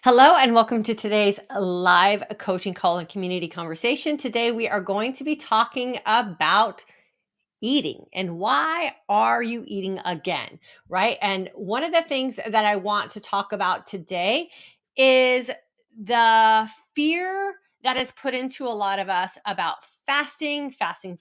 Hello, and welcome to today's live coaching call and community conversation. Today, we are going to be talking about eating and why are you eating again, right? And one of the things that I want to talk about today is the fear that is put into a lot of us about fasting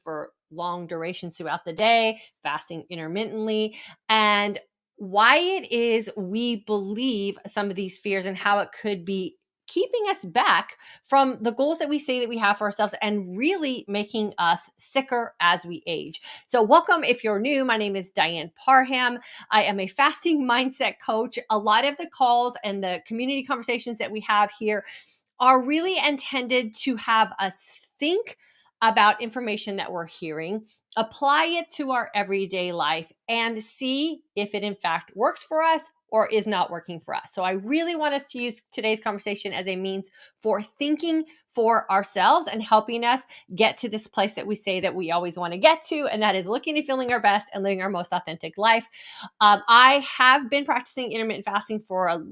for long durations throughout the day, fasting intermittently, and why it is we believe some of these fears and how it could be keeping us back from the goals that we say that we have for ourselves and really making us sicker as we age. So, welcome if you're new. My name is Diane Parham. I am a fasting mindset coach. A lot of the calls and the community conversations that we have here are really intended to have us think about information that we're hearing, apply it to our everyday life, and see if it in fact works for us or is not working for us. So I really want us to use today's conversation as a means for thinking for ourselves and helping us get to this place that we say that we always want to get to, and that is looking and feeling our best and living our most authentic life. I have been practicing intermittent fasting for about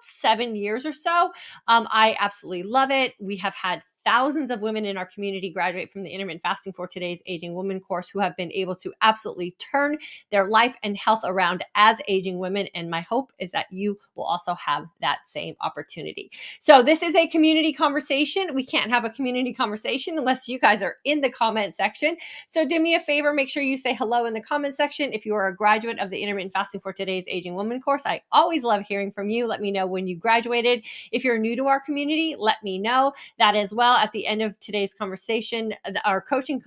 7 years or so. I absolutely love it. We have had thousands of women in our community graduate from the Intermittent Fasting for Today's Aging Woman course who have been able to absolutely turn their life and health around as aging women. And my hope is that you will also have that same opportunity. So this is a community conversation. We can't have a community conversation unless you guys are in the comment section. So do me a favor, make sure you say hello in the comment section. If you are a graduate of the Intermittent Fasting for Today's Aging Woman course, I always love hearing from you. Let me know when you graduated. If you're new to our community, let me know that as well. At the end of today's conversation, our coaching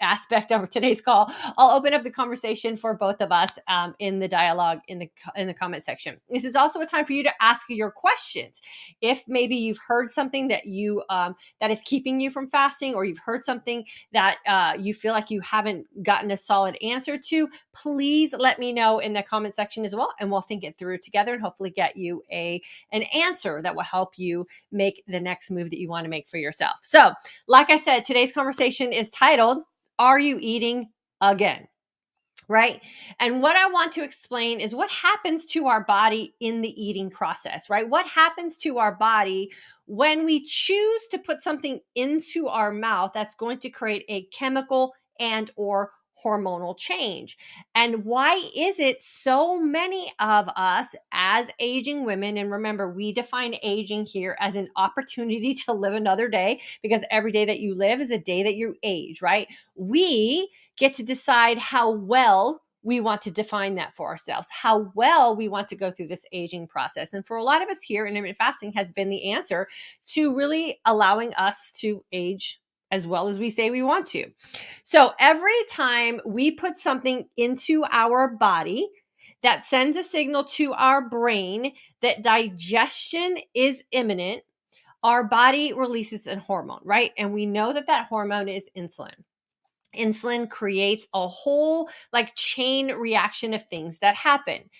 aspect of today's call, I'll open up the conversation for both of us in the dialogue in the comment section. This is also a time for you to ask your questions. If maybe you've heard something that you that is keeping you from fasting, or you've heard something that you feel like you haven't gotten a solid answer to, please let me know in the comment section as well, and we'll think it through together and hopefully get you an answer that will help you make the next move that you want to make for yourself. So, like I said, today's conversation is titled, "Are you eating again?" Right? And what I want to explain is what happens to our body in the eating process, right? What happens to our body when we choose to put something into our mouth that's going to create a chemical and or hormonal change. And why is it so many of us as aging women, and remember, we define aging here as an opportunity to live another day, because every day that you live is a day that you age, right? We get to decide how well we want to define that for ourselves, how well we want to go through this aging process. And for a lot of us here, intermittent fasting has been the answer to really allowing us to age as well as we say we want to. So every time we put something into our body, that sends a signal to our brain that digestion is imminent, our body releases a hormone, right? And we know that that hormone is insulin. Insulin creates a whole chain reaction of things that happen.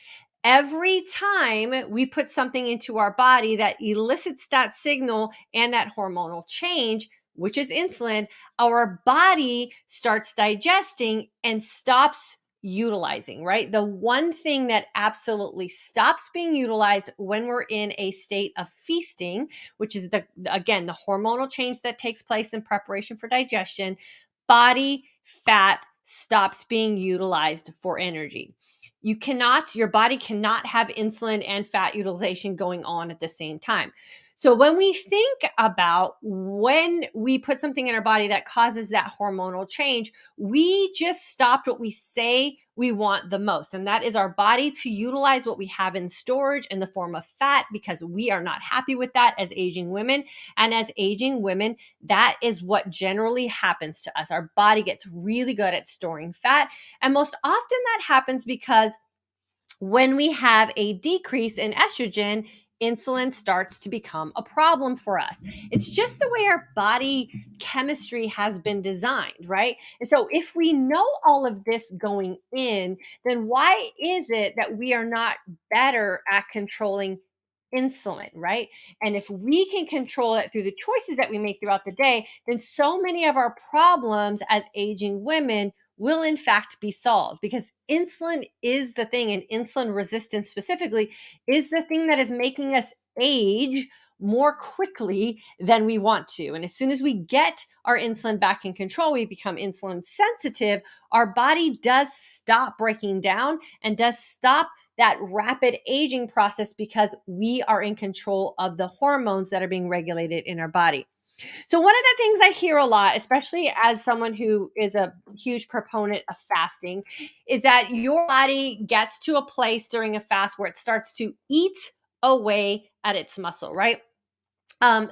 Every time we put something into our body that elicits that signal and that hormonal change, which is insulin, our body starts digesting and stops utilizing, right? The one thing that absolutely stops being utilized when we're in a state of feasting, which is again, the hormonal change that takes place in preparation for digestion, body fat stops being utilized for energy. Your body cannot have insulin and fat utilization going on at the same time. So when we think about when we put something in our body that causes that hormonal change, we just stopped what we say we want the most. And that is our body to utilize what we have in storage in the form of fat, because we are not happy with that as aging women. And as aging women, that is what generally happens to us. Our body gets really good at storing fat. And most often that happens because when we have a decrease in estrogen, insulin starts to become a problem for us. It's just the way our body chemistry has been designed, right? And so if we know all of this going in, then why is it that we are not better at controlling insulin, right? And if we can control it through the choices that we make throughout the day, then so many of our problems as aging women will in fact be solved, because insulin is the thing, and insulin resistance specifically is the thing that is making us age more quickly than we want to. And as soon as we get our insulin back in control, we become insulin sensitive, our body does stop breaking down and does stop that rapid aging process because we are in control of the hormones that are being regulated in our body. So, one of the things I hear a lot, especially as someone who is a huge proponent of fasting, is that your body gets to a place during a fast where it starts to eat away at its muscle, right?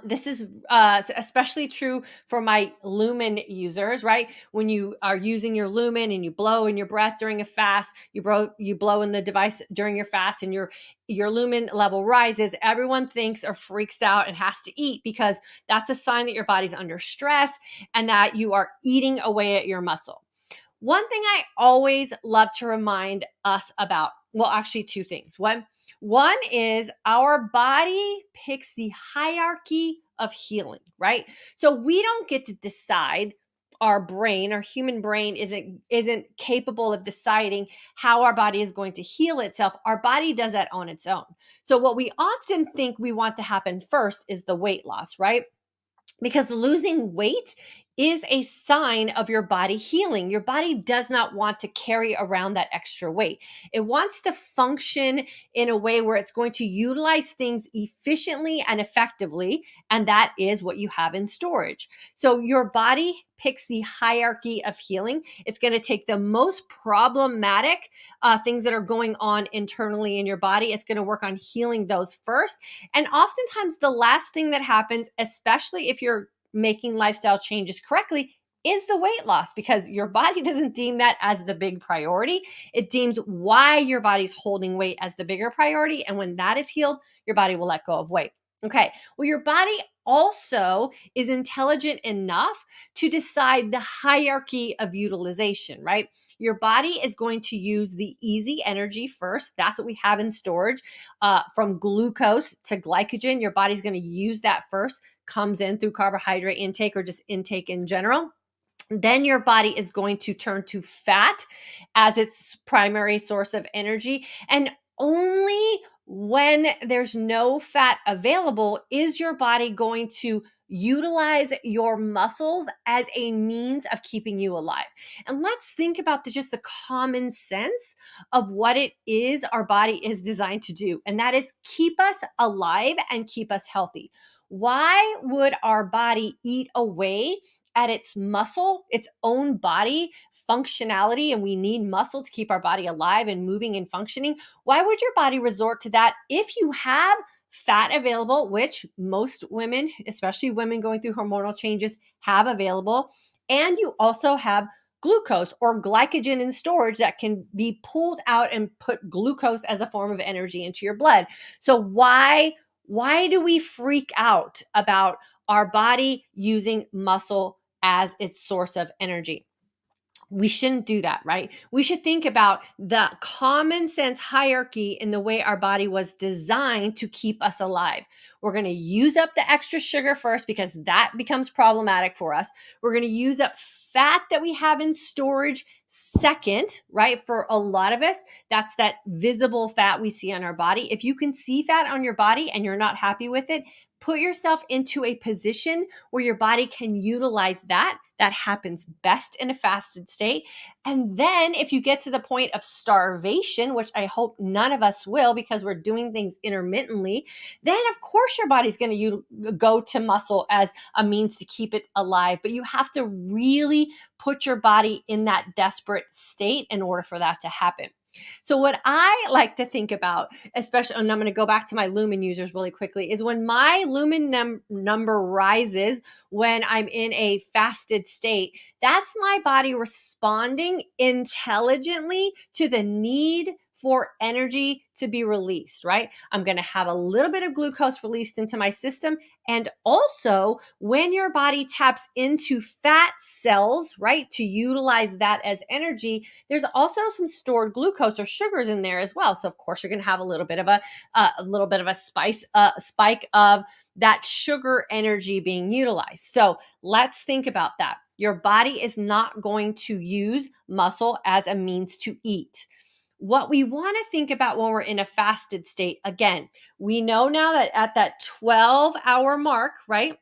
This is especially true for my Lumen users, right? When you are using your Lumen and you blow in your breath during a fast, you blow in the device during your fast, and your Lumen level rises. Everyone thinks or freaks out and has to eat because that's a sign that your body's under stress and that you are eating away at your muscle. One thing I always love to remind us about, well, actually, two things. One is our body picks the hierarchy of healing, right? So we don't get to decide. Our human brain isn't capable of deciding how our body is going to heal itself. Our body does that on its own. So what we often think we want to happen first is the weight loss, right? Because losing weight is a sign of your body healing. Your body does not want to carry around that extra weight. It wants to function in a way where it's going to utilize things efficiently and effectively, and that is what you have in storage. So your body picks the hierarchy of healing. It's going to take the most problematic things that are going on internally in your body. It's going to work on healing those first. And oftentimes, the last thing that happens, especially if you're making lifestyle changes correctly, is the weight loss, because your body doesn't deem that as the big priority. It deems why your body's holding weight as the bigger priority. And when that is healed, your body will let go of weight. Okay. Well, your body also is intelligent enough to decide the hierarchy of utilization, right? Your body is going to use the easy energy first. That's what we have in storage. From glucose to glycogen, your body's going to use that first, comes in through carbohydrate intake or just intake in general. Then your body is going to turn to fat as its primary source of energy. And only when there's no fat available is your body going to utilize your muscles as a means of keeping you alive. And let's think about just the common sense of what it is our body is designed to do, and that is keep us alive and keep us healthy. Why would our body eat away at its muscle, its own body functionality, and we need muscle to keep our body alive and moving and functioning? Why would your body resort to that if you have fat available, which most women, especially women going through hormonal changes, have available, and you also have glucose or glycogen in storage that can be pulled out and put glucose as a form of energy into your blood? So why do we freak out about our body using muscle as its source of energy? We shouldn't do that, right? We should think about the common sense hierarchy in the way our body was designed to keep us alive. We're going to use up the extra sugar first because that becomes problematic for us. We're going to use up fat that we have in storage second, right? For a lot of us, that's that visible fat we see on our body. If you can see fat on your body and you're not happy with it, put yourself into a position where your body can utilize that. That happens best in a fasted state. And then if you get to the point of starvation, which I hope none of us will because we're doing things intermittently, then of course your body's going to go to muscle as a means to keep it alive. But you have to really put your body in that desperate state in order for that to happen. So what I like to think about, especially, and I'm going to go back to my Lumen users really quickly, is when my Lumen number rises when I'm in a fasted state, that's my body responding intelligently to the need for energy to be released, right? I'm going to have a little bit of glucose released into my system. And also, when your body taps into fat cells, right, to utilize that as energy, there's also some stored glucose or sugars in there as well. So of course, you're going to have a little bit of a spike of that sugar energy being utilized. So let's think about that. Your body is not going to use muscle as a means to eat. what we want to think about when we're in a fasted state, again, we know now that at that 12-hour mark, right,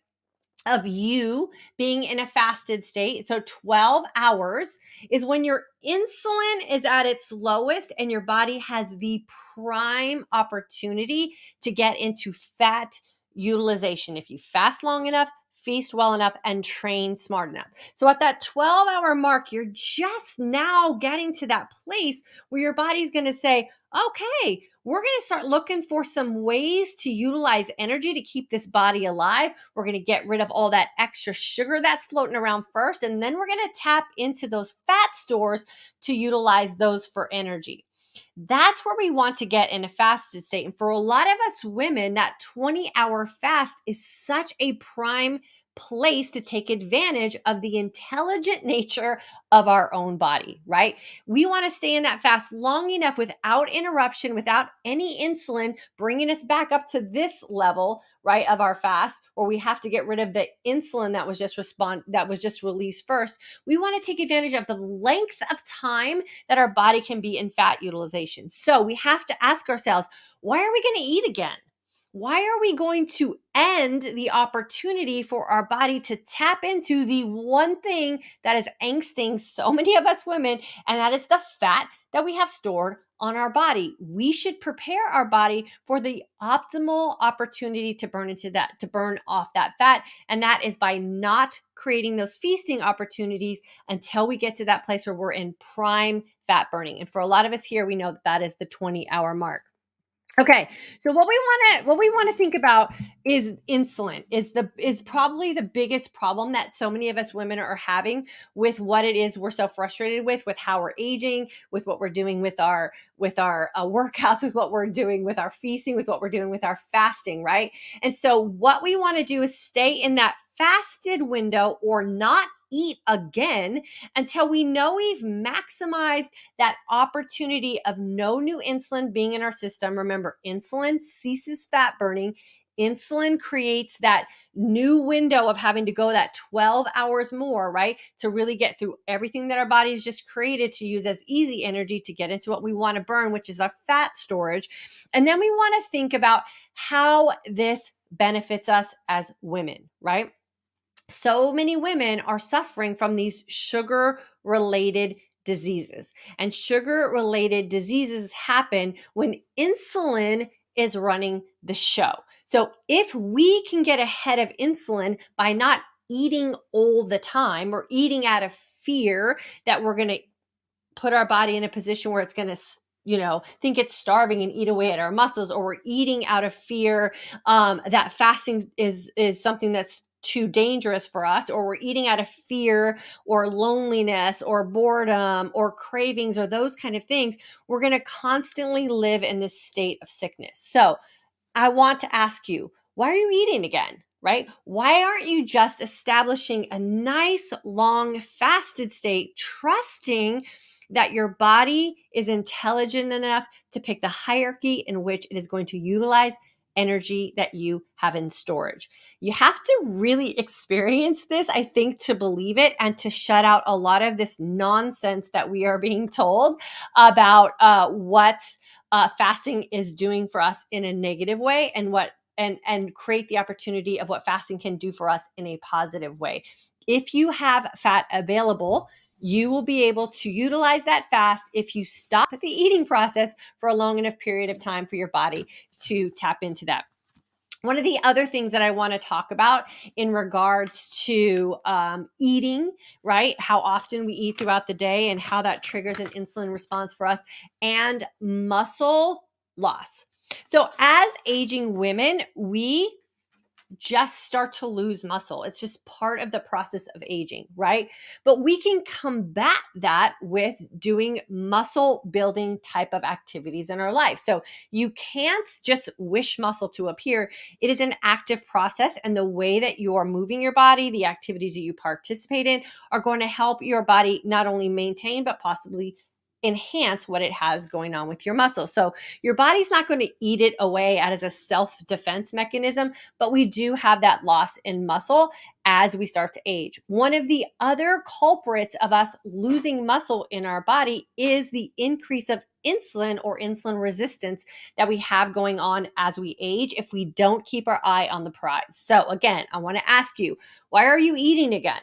of you being in a fasted state. So 12 hours is when your insulin is at its lowest and your body has the prime opportunity to get into fat utilization. If you fast long enough, feast well enough, and train smart enough. So at that 12-hour mark, you're just now getting to that place where your body's going to say, okay, we're going to start looking for some ways to utilize energy to keep this body alive. We're going to get rid of all that extra sugar that's floating around first, and then we're going to tap into those fat stores to utilize those for energy. That's where we want to get in a fasted state. And for a lot of us women, that 20-hour fast is such a prime place to take advantage of the intelligent nature of our own body, right? We want to stay in that fast long enough without interruption, without any insulin bringing us back up to this level, right, of our fast, where we have to get rid of the insulin that was just released first. We want to take advantage of the length of time that our body can be in fat utilization. So we have to ask ourselves, why are we going to eat again? Why are we going to end the opportunity for our body to tap into the one thing that is angsting so many of us women, and that is the fat that we have stored on our body? We should prepare our body for the optimal opportunity to burn off that fat. And that is by not creating those feasting opportunities until we get to that place where we're in prime fat burning. And for a lot of us here, we know that is the 20-hour mark. Okay, so what we want to think about is insulin is probably the biggest problem that so many of us women are having with what it is we're so frustrated with how we're aging, with what we're doing with our workouts, with what we're doing with our feasting, with what we're doing with our fasting, right? And so what we want to do is stay in that fasted window or not eat again until we know we've maximized that opportunity of no new insulin being in our system. Remember, insulin ceases fat burning. Insulin creates that new window of having to go that 12 hours more, right? To really get through everything that our body's just created to use as easy energy to get into what we want to burn, which is our fat storage. And then we want to think about how this benefits us as women, right? So many women are suffering from these sugar related diseases. And sugar related diseases happen when insulin is running the show. So if we can get ahead of insulin by not eating all the time or eating out of fear that we're going to put our body in a position where it's going to think it's starving and eat away at our muscles, or we're eating out of fear that fasting is something that's too dangerous for us, or we're eating out of fear or loneliness or boredom or cravings or those kind of things, we're going to constantly live in this state of sickness. So I want to ask you, why are you eating again? Right? Why aren't you just establishing a nice long fasted state, trusting that your body is intelligent enough to pick the hierarchy in which it is going to utilize energy that you have in storage? You have to really experience this, I think, to believe it and to shut out a lot of this nonsense that we are being told about what fasting is doing for us in a negative way, and create the opportunity of what fasting can do for us in a positive way. If you have fat available, you will be able to utilize that fast if you stop the eating process for a long enough period of time for your body to tap into that. One of the other things that I want to talk about in regards to eating, right? How often we eat throughout the day and how that triggers an insulin response for us, and muscle loss. So as aging women, we just start to lose muscle. It's just part of the process of aging, right? But we can combat that with doing muscle building type of activities in our life. So you can't just wish muscle to appear. It is an active process, and the way that you are moving your body, the activities that you participate in, are going to help your body not only maintain but possibly enhance what it has going on with your muscle. So your body's not going to eat it away as a self-defense mechanism, but we do have that loss in muscle as we start to age. One of the other culprits of us losing muscle in our body is the increase of insulin or insulin resistance that we have going on as we age if we don't keep our eye on the prize. So again, I want to ask you, why are you eating again?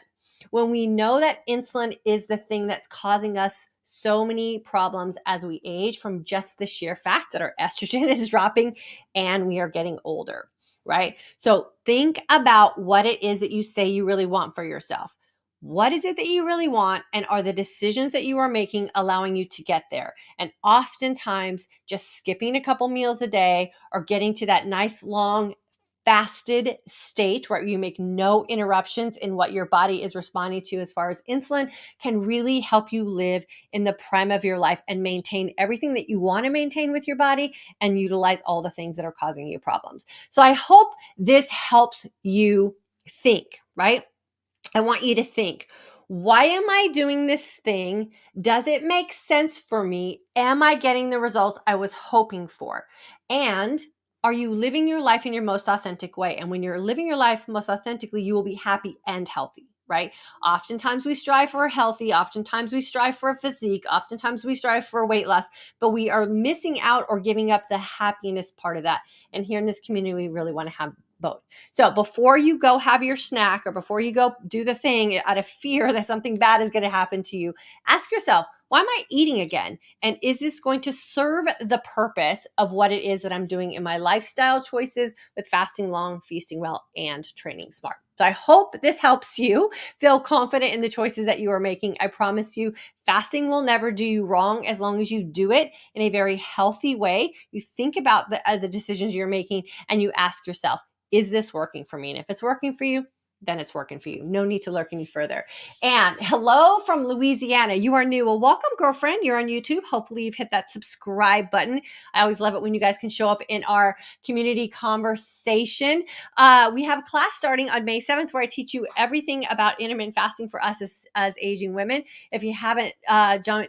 When we know that insulin is the thing that's causing us so many problems as we age from just the sheer fact that our estrogen is dropping and we are getting older, right? So think about what it is that you say you really want for yourself. What is it that you really want? And are the decisions that you are making allowing you to get there? And oftentimes, just skipping a couple meals a day or getting to that nice long fasted state where you make no interruptions in what your body is responding to as far as insulin can really help you live in the prime of your life and maintain everything that you want to maintain with your body and utilize all the things that are causing you problems. So I hope this helps you think, right? I want you to think, why am I doing this thing? Does it make sense for me? Am I getting the results I was hoping for? And are you living your life in your most authentic way? And when you're living your life most authentically, you will be happy and healthy, right? Oftentimes we strive for a healthy, oftentimes we strive for a physique, oftentimes we strive for weight loss, but we are missing out or giving up the happiness part of that. And here in this community, we really want to have both. So before you go have your snack or before you go do the thing out of fear that something bad is going to happen to you, ask yourself, why am I eating again? And is this going to serve the purpose of what it is that I'm doing in my lifestyle choices with fasting long, feasting well, and training smart? So I hope this helps you feel confident in the choices that you are making. I promise you, fasting will never do you wrong as long as you do it in a very healthy way. You think about the decisions you're making and you ask yourself, is this working for me? And if it's working for you, then it's working for you. No need to lurk any further. And hello from Louisiana. You are new. Well, welcome, girlfriend. You're on YouTube. Hopefully you've hit that subscribe button. I always love it when you guys can show up in our community conversation. We have a class starting on May 7th where I teach you everything about intermittent fasting for us as aging women. If you haven't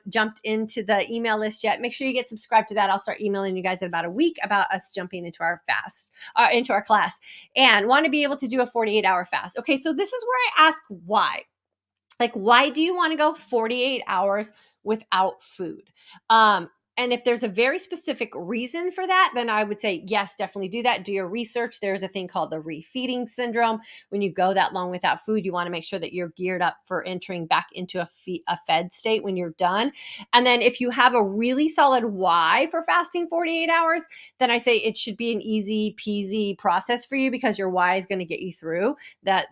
jumped into the email list yet, make sure you get subscribed to that. I'll start emailing you guys in about a week about us jumping into our fast, into our class, and want to be able to do a 48-hour fast. Okay, so this is where I ask why. Like, why do you want to go 48 hours without food? And if there's a very specific reason for that, then I would say, yes, definitely do that. Do your research. There's a thing called the refeeding syndrome. When you go that long without food, you want to make sure that you're geared up for entering back into a fed state when you're done. And then if you have a really solid why for fasting 48 hours, then I say it should be an easy peasy process for you because your why is going to get you through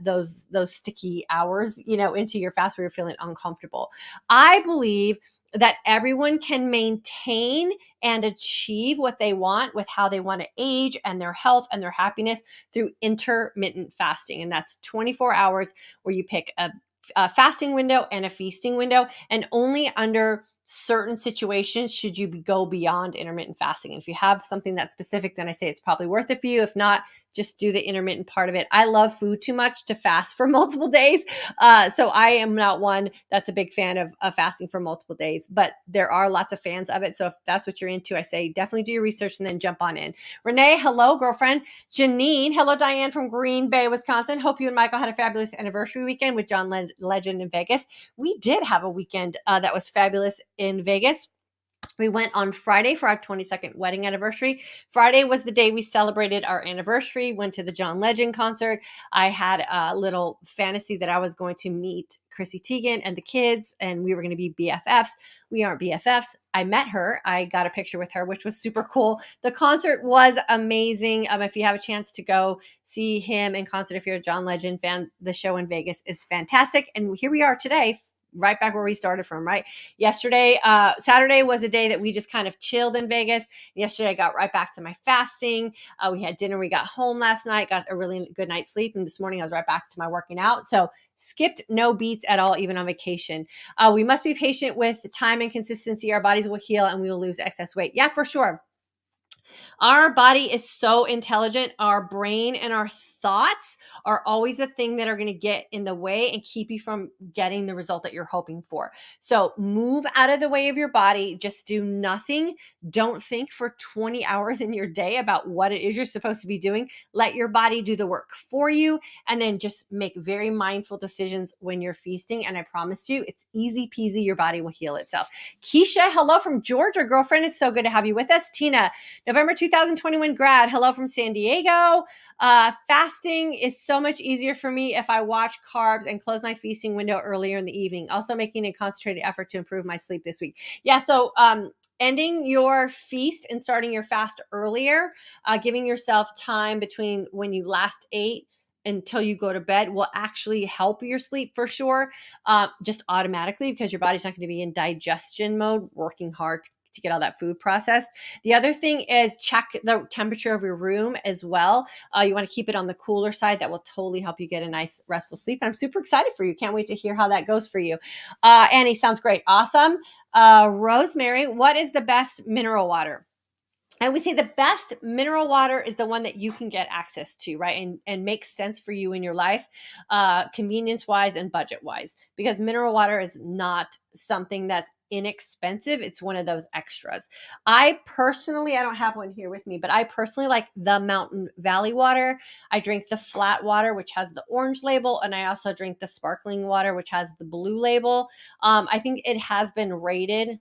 those sticky hours, into your fast where you're feeling uncomfortable. I believe that everyone can maintain and achieve what they want with how they want to age and their health and their happiness through intermittent fasting. And that's 24 hours where you pick a fasting window and a feasting window, and only under certain situations should you go beyond intermittent fasting. And if you have something that's specific, then I say it's probably worth it for you. If not, just do the intermittent part of it. I love food too much to fast for multiple days. So I am not one that's a big fan of fasting for multiple days, but there are lots of fans of it. So if that's what you're into, I say definitely do your research and then jump on in. Renee, hello, girlfriend. Janine, hello, Diane from Green Bay, Wisconsin. Hope you and Michael had a fabulous anniversary weekend with John Legend in Vegas. We did have a weekend that was fabulous in Vegas. We went on Friday for our 22nd wedding anniversary. Friday was the day we celebrated our anniversary, went to the John Legend concert. I had a little fantasy that I was going to meet Chrissy Teigen and the kids, and we were going to be BFFs. We aren't BFFs. I met her. I got a picture with her, which was super cool. The concert was amazing. If you have a chance to go see him in concert, if you're a John Legend fan, the show in Vegas is fantastic. And here we are today, right back where we started from, right? Yesterday, Saturday was a day that we just kind of chilled in Vegas. Yesterday, I got right back to my fasting. We had dinner. We got home last night, got a really good night's sleep. And this morning, I was right back to my working out. So skipped no beats at all, even on vacation. We must be patient with time and consistency. Our bodies will heal and we will lose excess weight. Yeah, for sure. Our body is so intelligent. Our brain and our thoughts are always the thing that are going to get in the way and keep you from getting the result that you're hoping for. So move out of the way of your body. Just do nothing. Don't think for 20 hours in your day about what it is you're supposed to be doing. Let your body do the work for you, and then just make very mindful decisions when you're feasting. And I promise you, it's easy peasy. Your body will heal itself. Keisha, hello from Georgia, girlfriend. It's so good to have you with us. Tina, November 2021 grad. Hello from San Diego. Fasting is so much easier for me if I watch carbs and close my feasting window earlier in the evening. Also making a concentrated effort to improve my sleep this week. Yeah, so ending your feast and starting your fast earlier, giving yourself time between when you last ate until you go to bed will actually help your sleep for sure, just automatically, because your body's not going to be in digestion mode, working hard to get all that food processed. The other thing is check the temperature of your room as well. You want to keep it on the cooler side. That will totally help you get a nice restful sleep. I'm super excited for you. Can't wait to hear how that goes for you. Annie, sounds great. Awesome. Rosemary, what is the best mineral water? I would say the best mineral water is the one that you can get access to, right? And makes sense for you in your life, convenience wise and budget wise, because mineral water is not something that's inexpensive. It's one of those extras. I don't have one here with me, but I personally like the Mountain Valley water. I drink the flat water, which has the orange label. And I also drink the sparkling water, which has the blue label. I think it has been rated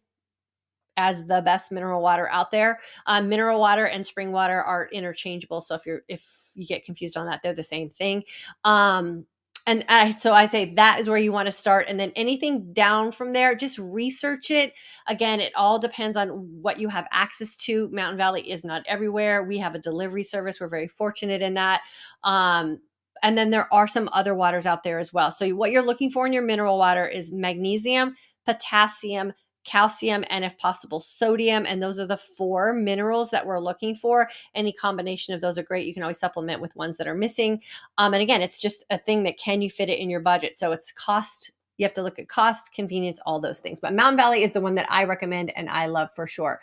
as the best mineral water out there. Mineral water and spring water are interchangeable. So if you get confused on that, they're the same thing. So I say that is where you want to start. And then anything down from there, just research it. Again, it all depends on what you have access to. Mountain Valley is not everywhere. We have a delivery service. We're very fortunate in that. And then there are some other waters out there as well. So what you're looking for in your mineral water is magnesium, potassium, calcium, and if possible, sodium. And those are the 4 minerals that we're looking for. Any combination of those are great. You can always supplement with ones that are missing. And again, it's just a thing that can you fit it in your budget? So it's cost. You have to look at cost, convenience, all those things. But Mountain Valley is the one that I recommend and I love for sure.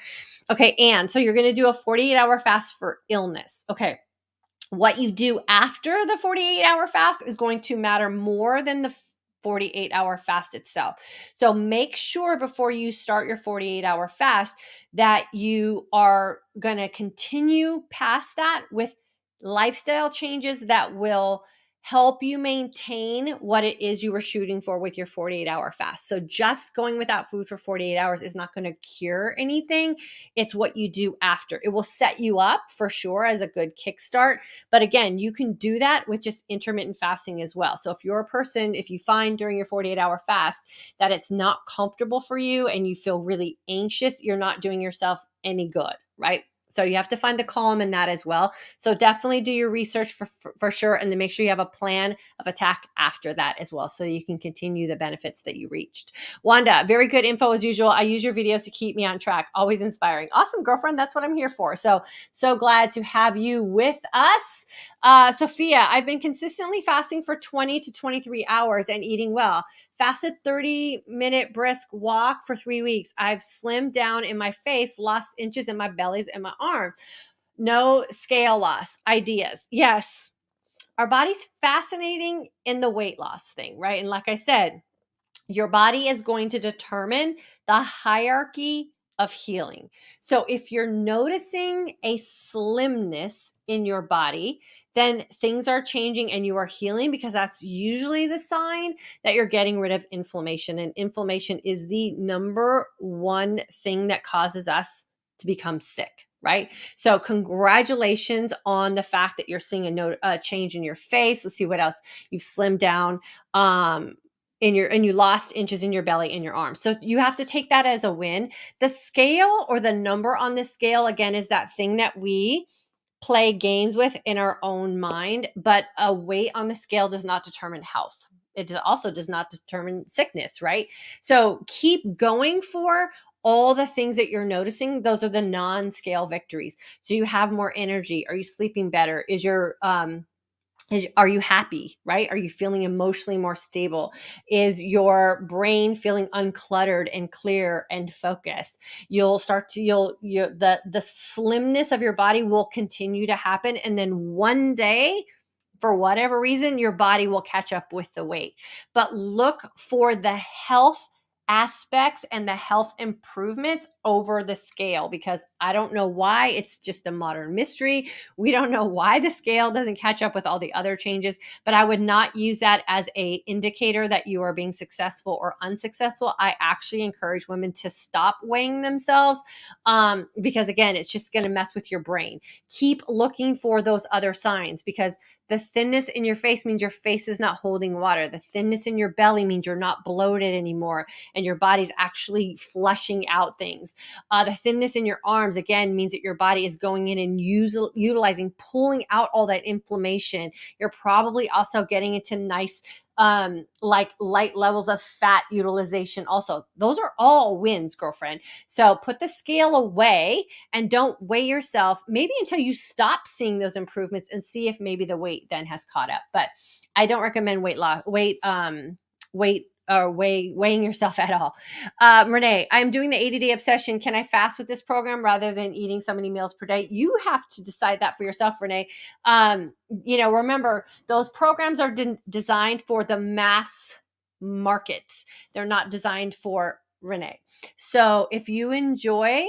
Okay, Anne, so you're going to do a 48-hour fast for illness. Okay. What you do after the 48-hour fast is going to matter more than the 48-hour fast itself. So make sure before you start your 48-hour fast that you are going to continue past that with lifestyle changes that will help you maintain what it is you were shooting for with your 48-hour fast. So just going without food for 48 hours is not going to cure anything. It's what you do after. It will set you up for sure as a good kickstart. But again, you can do that with just intermittent fasting as well. So if you're a person, if you find during your 48-hour fast that it's not comfortable for you and you feel really anxious, you're not doing yourself any good, right? So you have to find the calm in that as well. So definitely do your research for sure. And then make sure you have a plan of attack after that as well, so you can continue the benefits that you reached. Wanda, very good info as usual. I use your videos to keep me on track. Always inspiring. Awesome, girlfriend. That's what I'm here for. So glad to have you with us. Sophia, I've been consistently fasting for 20 to 23 hours and eating well. Fasted 30-minute brisk walk for 3 weeks. I've slimmed down in my face, lost inches in my bellies and my arm. No scale loss. Ideas. Yes. Our body's fascinating in the weight loss thing, right? And like I said, your body is going to determine the hierarchy of healing. So if you're noticing a slimness in your body, then things are changing and you are healing, because that's usually the sign that you're getting rid of inflammation. And inflammation is the number one thing that causes us to become sick, right? So congratulations on the fact that you're seeing a change in your face. Let's see what else. You've slimmed down. And you lost inches in your belly and your arms. So you have to take that as a win. The scale, or the number on the scale, again, is that thing that we play games with in our own mind, but a weight on the scale does not determine health. It also does not determine sickness, right? So keep going for all the things that you're noticing. Those are the non-scale victories. So you have more energy. Are you sleeping better? Is your Are you happy, right? Are you feeling emotionally more stable? Is your brain feeling uncluttered and clear and focused? You'll start to, the slimness of your body will continue to happen. And then one day, for whatever reason, your body will catch up with the weight. But look for the health aspects and the health improvements over the scale, because I don't know why. It's just a modern mystery. We don't know why the scale doesn't catch up with all the other changes, but I would not use that as a indicator that you are being successful or unsuccessful. I actually encourage women to stop weighing themselves, because again, it's just going to mess with your brain. Keep looking for those other signs, because the thinness in your face means your face is not holding water. The thinness in your belly means you're not bloated anymore and your body's actually flushing out things. The thinness in your arms, again, means that your body is going in and utilizing, pulling out all that inflammation. You're probably also getting into nice, like light levels of fat utilization also. Those are all wins, girlfriend. So put the scale away and don't weigh yourself, maybe until you stop seeing those improvements, and see if maybe the weight then has caught up. But I don't recommend weighing yourself at all. Renee, I'm doing the 80-day obsession. Can I fast with this program rather than eating so many meals per day? You have to decide that for yourself, Renee. Remember, those programs are designed for the mass market. They're not designed for Renee. So if you enjoy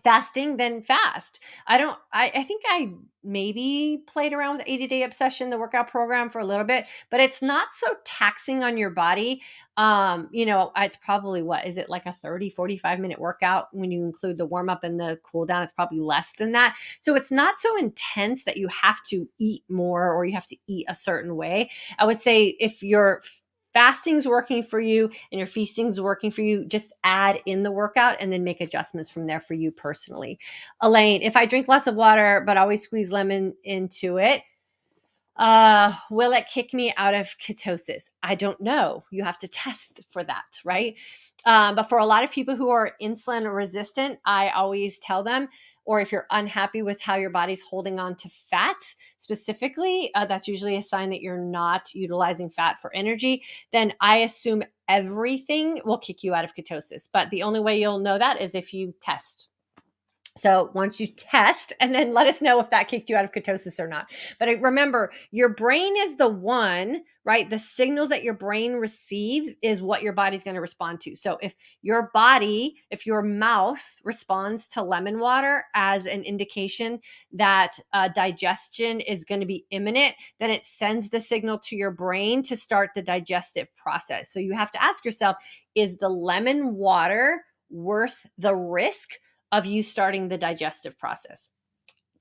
fasting, then fast. I think I maybe played around with 80-day obsession, the workout program, for a little bit, but it's not so taxing on your body. It's probably, what is it, like a 30-45 minute workout when you include the warm up and the cool down? It's probably less than that. So it's not so intense that you have to eat more or you have to eat a certain way. I would say if you're fasting's working for you and your feasting's working for you, just add in the workout and then make adjustments from there for you personally. Elaine, if I drink lots of water but always squeeze lemon into it, will it kick me out of ketosis? I don't know. You have to test for that, right? But for a lot of people who are insulin resistant, I always tell them, or if you're unhappy with how your body's holding on to fat specifically, that's usually a sign that you're not utilizing fat for energy. Then I assume everything will kick you out of ketosis. But the only way you'll know that is if you test. So once you test, and then let us know if that kicked you out of ketosis or not. But remember, your brain is the one, right? The signals that your brain receives is what your body's going to respond to. So if your mouth responds to lemon water as an indication that digestion is going to be imminent, then it sends the signal to your brain to start the digestive process. So you have to ask yourself, is the lemon water worth the risk of you starting the digestive process?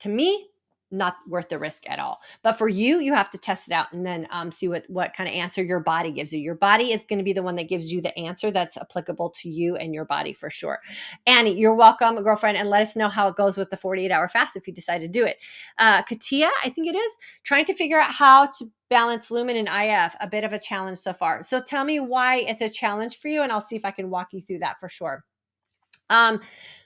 To me, not worth the risk at all. But for you, you have to test it out and then see what kind of answer your body gives you. Your body is going to be the one that gives you the answer that's applicable to you and your body for sure. Annie, you're welcome, girlfriend, and let us know how it goes with the 48-hour fast if you decide to do it. Katia, I think it is, trying to figure out how to balance Lumen and IF, a bit of a challenge so far. So tell me why it's a challenge for you, and I'll see if I can walk you through that for sure.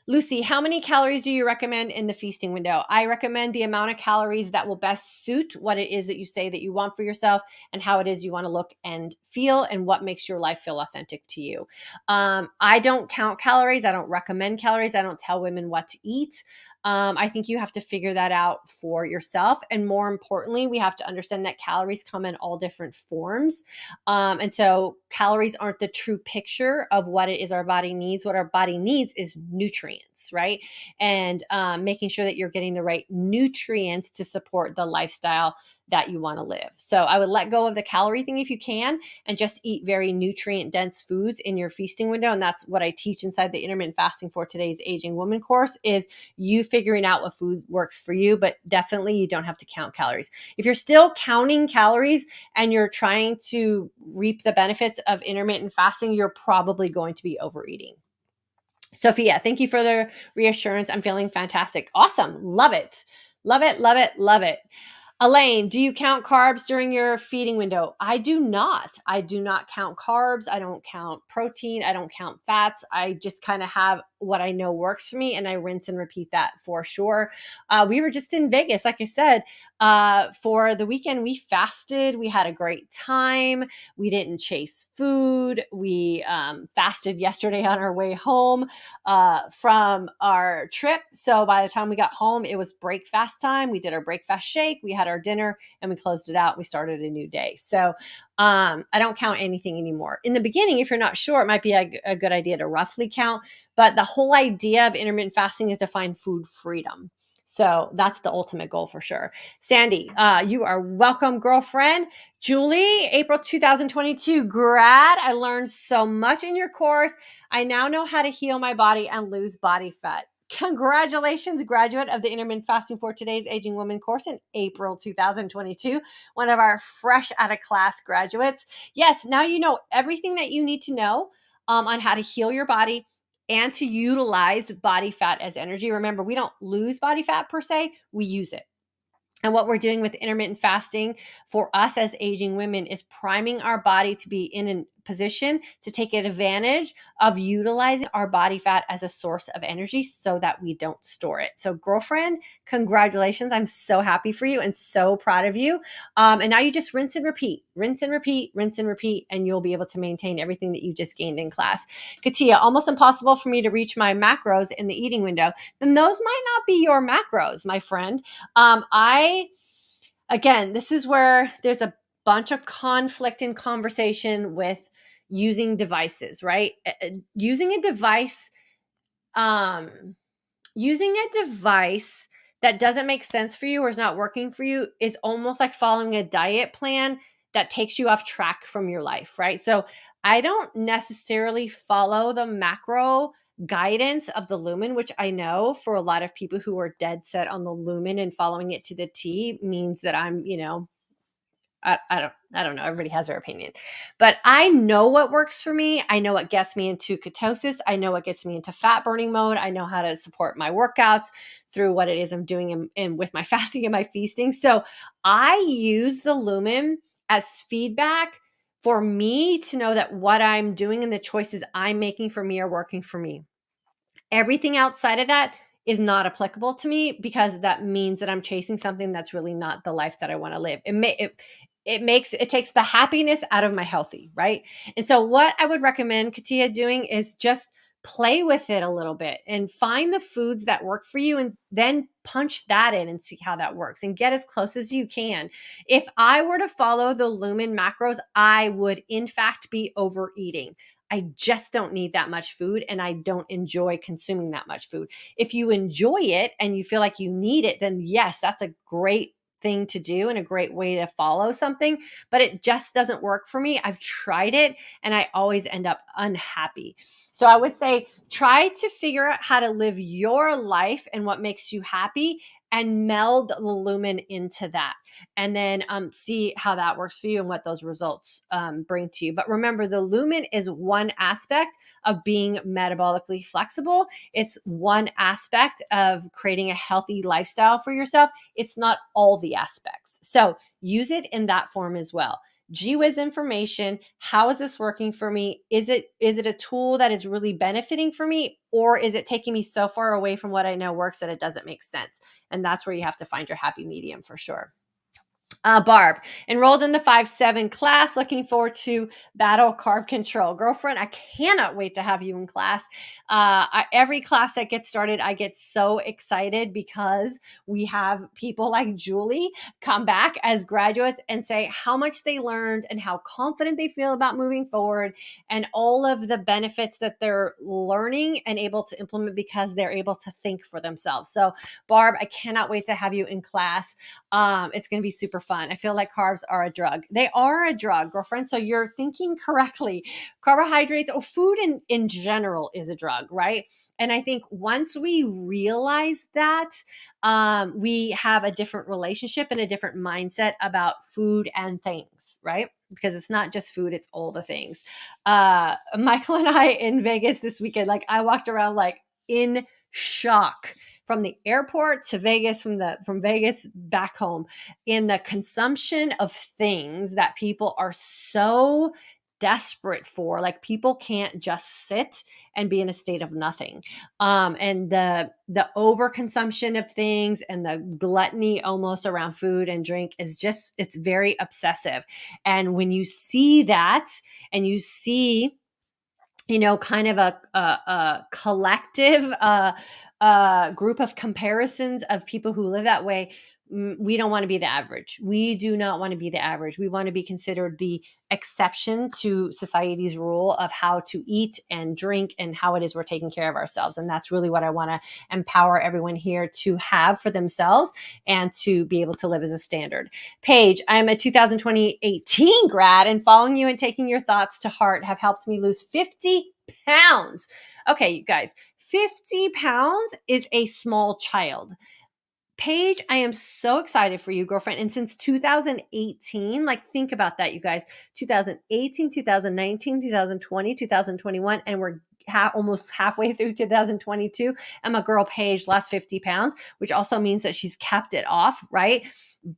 Lucy, how many calories do you recommend in the feasting window? I recommend the amount of calories that will best suit what it is that you say that you want for yourself and how it is you want to look and feel and what makes your life feel authentic to you. I don't count calories. I don't recommend calories. I don't tell women what to eat. I think you have to figure that out for yourself. And more importantly, we have to understand that calories come in all different forms. And so calories aren't the true picture of what it is our body needs. What our body needs is nutrients, right? And making sure that you're getting the right nutrients to support the lifestyle that you want to live. So I would let go of the calorie thing if you can and just eat very nutrient dense foods in your feasting window. And that's what I teach inside the Intermittent Fasting for Today's Aging Woman course, is you figuring out what food works for you, but definitely you don't have to count calories. If you're still counting calories and you're trying to reap the benefits of intermittent fasting, you're probably going to be overeating. Sophia, thank you for the reassurance. I'm feeling fantastic. Awesome. Love it. Love it. Love it. Love it. Elaine, do you count carbs during your feeding window? I do not. I do not count carbs. I don't count protein. I don't count fats. I just kind of have what I know works for me, and I rinse and repeat that for sure. We were just in Vegas, like I said, for the weekend. We fasted. We had a great time. We didn't chase food. We fasted yesterday on our way home from our trip. So by the time we got home, it was breakfast time. We did our breakfast shake. We had our dinner and we closed it out. We started a new day. So I don't count anything anymore. In the beginning, if you're not sure, it might be a good idea to roughly count. But the whole idea of intermittent fasting is to find food freedom. So that's the ultimate goal for sure. Sandy, you are welcome, girlfriend. Julie, April 2022 grad. I learned so much in your course. I now know how to heal my body and lose body fat. Congratulations, graduate of the Intermittent Fasting for Today's Aging Woman course in April 2022, one of our fresh out of class graduates. Yes, now you know everything that you need to know on how to heal your body and to utilize body fat as energy. Remember, we don't lose body fat per se, we use it. And what we're doing with intermittent fasting for us as aging women is priming our body to be in a position to take advantage of utilizing our body fat as a source of energy so that we don't store it. So girlfriend, congratulations. I'm so happy for you and so proud of you. And now you just rinse and repeat, rinse and repeat, rinse and repeat, and you'll be able to maintain everything that you just gained in class. Katia, almost impossible for me to reach my macros in the eating window. Then those might not be your macros, my friend. Again, this is where there's a bunch of conflict in conversation with using devices, right? Using a device, using a device that doesn't make sense for you or is not working for you is almost like following a diet plan that takes you off track from your life, right? So I don't necessarily follow the macro guidance of the Lumen, which I know for a lot of people who are dead set on the Lumen and following it to the T means that I'm, I don't know. Everybody has their opinion, but I know what works for me. I know what gets me into ketosis. I know what gets me into fat burning mode. I know how to support my workouts through what it is I'm doing in with my fasting and my feasting. So I use the Lumen as feedback for me to know that what I'm doing and the choices I'm making for me are working for me. Everything outside of that is not applicable to me because that means that I'm chasing something that's really not the life that I want to live. It takes the happiness out of my healthy, right? And so what I would recommend Katia doing is just play with it a little bit and find the foods that work for you and then punch that in and see how that works and get as close as you can. If I were to follow the Lumen macros, I would in fact be overeating. I just don't need that much food and I don't enjoy consuming that much food. If you enjoy it and you feel like you need it, then yes, that's a great thing to do and a great way to follow something, but it just doesn't work for me. I've tried it and I always end up unhappy. So I would say try to figure out how to live your life and what makes you happy and meld the Lumen into that. And then see how that works for you and what those results bring to you. But remember, the Lumen is one aspect of being metabolically flexible. It's one aspect of creating a healthy lifestyle for yourself. It's not all the aspects. So use it in that form as well. Gee whiz information. How is this working for me? Is it a tool that is really benefiting for me, or is it taking me so far away from what I know works that it doesn't make sense? And that's where you have to find your happy medium for sure. Barb, enrolled in the 5-7 class, looking forward to battle carb control. Girlfriend, I cannot wait to have you in class. Every class that gets started, I get so excited because we have people like Julie come back as graduates and say how much they learned and how confident they feel about moving forward and all of the benefits that they're learning and able to implement because they're able to think for themselves. So Barb, I cannot wait to have you in class. It's going to be super fun. I feel like carbs are a drug. They are a drug, girlfriend. So you're thinking correctly. Carbohydrates or food in general is a drug, right? And I think once we realize that, we have a different relationship and a different mindset about food and things, right? Because it's not just food, it's all the things. Michael and I in Vegas this weekend, like I walked around like in shock from the airport to Vegas, from Vegas back home, in the consumption of things that people are so desperate for. Like, people can't just sit and be in a state of nothing. And the overconsumption of things and the gluttony almost around food and drink is just, it's very obsessive. And when you see that, and you see, kind of a collective group of comparisons of people who live that way, we don't want to be the average. We do not want to be the average. We want to be considered the exception to society's rule of how to eat and drink and how it is we're taking care of ourselves. And that's really what I want to empower everyone here to have for themselves and to be able to live as a standard. Paige, I'm a 2018 grad, and following you and taking your thoughts to heart have helped me lose 50 pounds. Okay, you guys, 50 pounds is a small child. Paige, I am so excited for you, girlfriend. And since 2018, like, think about that, you guys. 2018, 2019, 2020, 2021, and we're almost halfway through 2022. And my girl Paige lost 50 pounds, which also means that she's kept it off, right?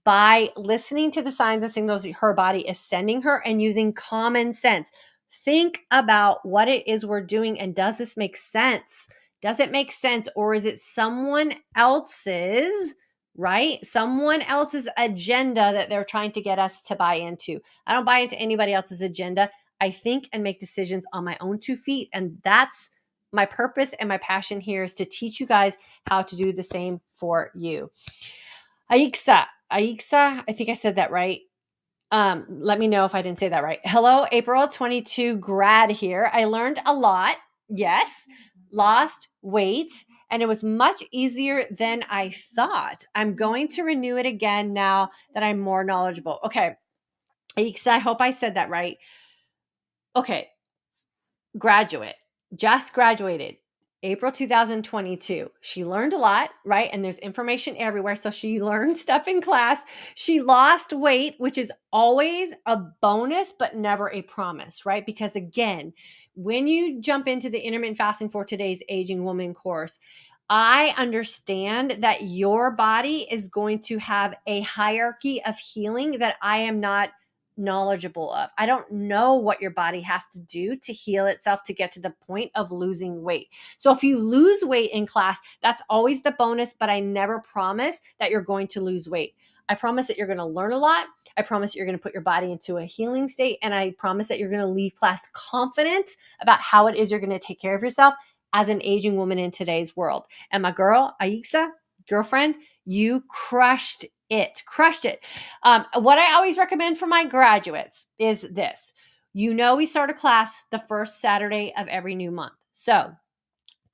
By listening to the signs and signals her body is sending her and using common sense. Think about what it is we're doing, and does this make sense? Does it make sense, or is it someone else's, right? Someone else's agenda that they're trying to get us to buy into? I don't buy into anybody else's agenda. I think and make decisions on my own 2 feet. And that's my purpose and my passion here, is to teach you guys how to do the same for you. Aixa, I think I said that right. Let me know if I didn't say that right. Hello, April 22 grad here. I learned a lot. Yes. Lost weight, and it was much easier than I thought. I'm going to renew it again now that I'm more knowledgeable. Okay. I hope I said that right. Okay. Graduate, just graduated April 2022. She learned a lot, right? And there's information everywhere. So she learned stuff in class. She lost weight, which is always a bonus, but never a promise, right? Because again, when you jump into the intermittent fasting for today's aging woman course, I understand that your body is going to have a hierarchy of healing that I am not knowledgeable of. I don't know what your body has to do to heal itself to get to the point of losing weight. So if you lose weight in class, that's always the bonus, but I never promise that you're going to lose weight. I promise that you're going to learn a lot. I promise you're going to put your body into a healing state. And I promise that you're going to leave class confident about how it is you're going to take care of yourself as an aging woman in today's world. And my girl, Aixa, girlfriend, you crushed it. What I always recommend for my graduates is this. We start a class the first Saturday of every new month. So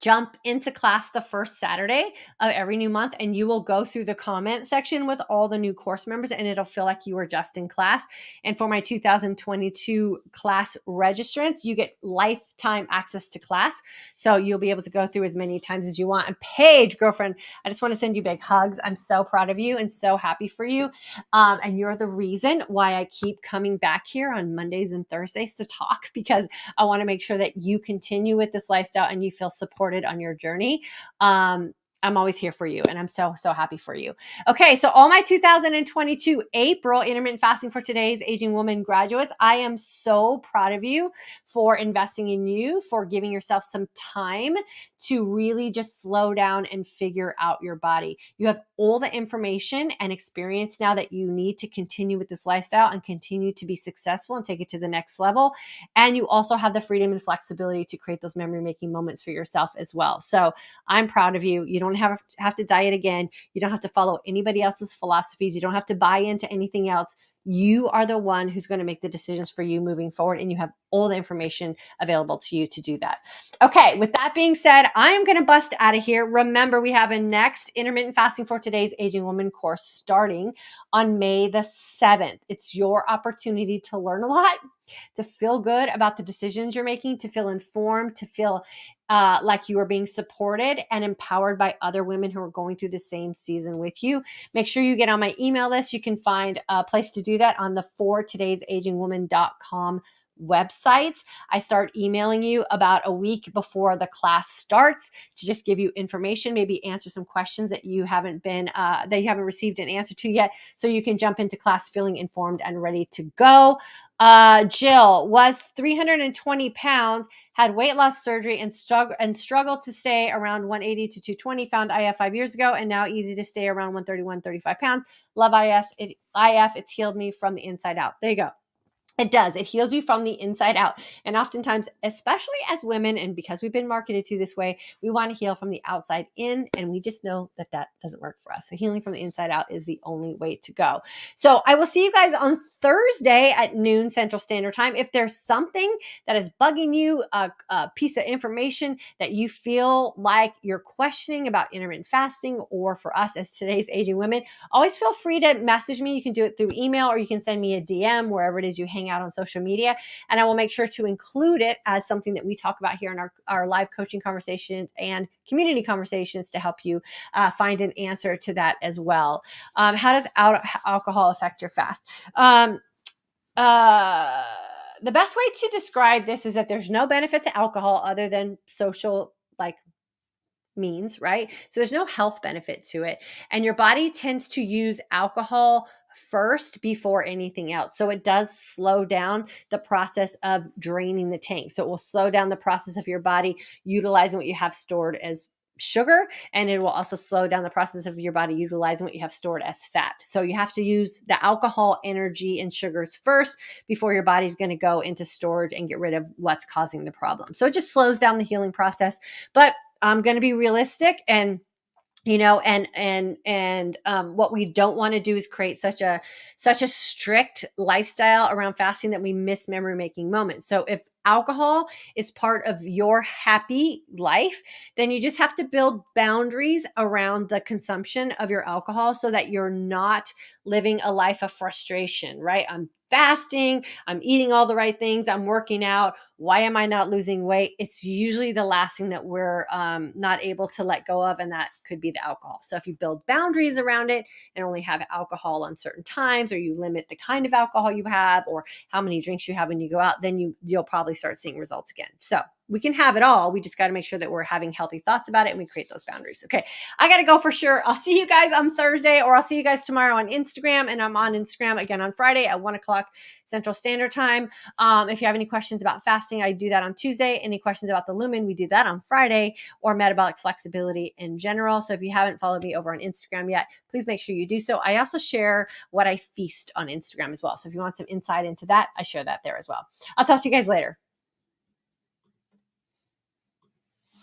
jump into class the first Saturday of every new month, and you will go through the comment section with all the new course members, and it'll feel like you were just in class. And for my 2022 class registrants, you get lifetime access to class. So you'll be able to go through as many times as you want. And Paige, girlfriend, I just want to send you big hugs. I'm so proud of you and so happy for you. And you're the reason why I keep coming back here on Mondays and Thursdays to talk, because I want to make sure that you continue with this lifestyle and you feel supported on your journey. I'm always here for you, and I'm so happy for you. Okay, so all my 2022 April intermittent fasting for today's aging woman graduates, I am so proud of you for investing in you, for giving yourself some time to really just slow down and figure out your body. You have all the information and experience now that you need to continue with this lifestyle and continue to be successful and take it to the next level. And you also have the freedom and flexibility to create those memory-making moments for yourself as well. So I'm proud of you. You don't have to diet again. You don't have to follow anybody else's philosophies. You don't have to buy into anything else. You are the one who's going to make the decisions for you moving forward, and you have all the information available to you to do that. Okay, with that being said, I'm going to bust out of here. Remember, we have a next intermittent fasting for today's aging woman course starting on May the 7th. It's your opportunity to learn a lot, to feel good about the decisions you're making, to feel informed, to feel like you are being supported and empowered by other women who are going through the same season with you. Make sure you get on my email list. You can find a place to do that on the fortoday'sagingwoman.com websites. I start emailing you about a week before the class starts to just give you information, maybe answer some questions that you haven't received an answer to yet, so you can jump into class feeling informed and ready to go. Jill was 320 pounds, had weight loss surgery and struggled to stay around 180 to 220. Found IF 5 years ago and now easy to stay around 131, 35 pounds. Love IF. It's healed me from the inside out. There you go. It does. It heals you from the inside out. And oftentimes, especially as women, and because we've been marketed to this way, we want to heal from the outside in, and we just know that that doesn't work for us. So healing from the inside out is the only way to go. So I will see you guys on Thursday at noon Central Standard Time. If there's something that is bugging you, a piece of information that you feel like you're questioning about intermittent fasting, or for us as today's aging women, always feel free to message me. You can do it through email, or you can send me a DM wherever it is you hang out on social media, and I will make sure to include it as something that we talk about here in our live coaching conversations and community conversations to help you find an answer to that as well. How does alcohol affect your fast? The best way to describe this is that there's no benefit to alcohol other than social, like, means, right? So there's no health benefit to it. And your body tends to use alcohol first before anything else. So it does slow down the process of draining the tank. So it will slow down the process of your body utilizing what you have stored as sugar, and it will also slow down the process of your body utilizing what you have stored as fat. So you have to use the alcohol, energy, and sugars first before your body's going to go into storage and get rid of what's causing the problem. So it just slows down the healing process. But I'm going to be realistic, and what we don't want to do is create such a strict lifestyle around fasting that we miss memory making moments. So if alcohol is part of your happy life, then you just have to build boundaries around the consumption of your alcohol so that you're not living a life of frustration, right? I'm fasting, I'm eating all the right things, I'm working out. Why am I not losing weight? It's usually the last thing that we're not able to let go of, and that could be the alcohol. So if you build boundaries around it and only have alcohol on certain times, or you limit the kind of alcohol you have or how many drinks you have when you go out, then you'll probably start seeing results again. So we can have it all. We just got to make sure that we're having healthy thoughts about it and we create those boundaries. Okay. I got to go for sure. I'll see you guys on Thursday, or I'll see you guys tomorrow on Instagram. And I'm on Instagram again on Friday at 1:00 Central Standard Time. If you have any questions about fasting, I do that on Tuesday. Any questions about the Lumen, we do that on Friday, or metabolic flexibility in general. So if you haven't followed me over on Instagram yet, please make sure you do so. I also share what I feast on Instagram as well. So if you want some insight into that, I share that there as well. I'll talk to you guys later.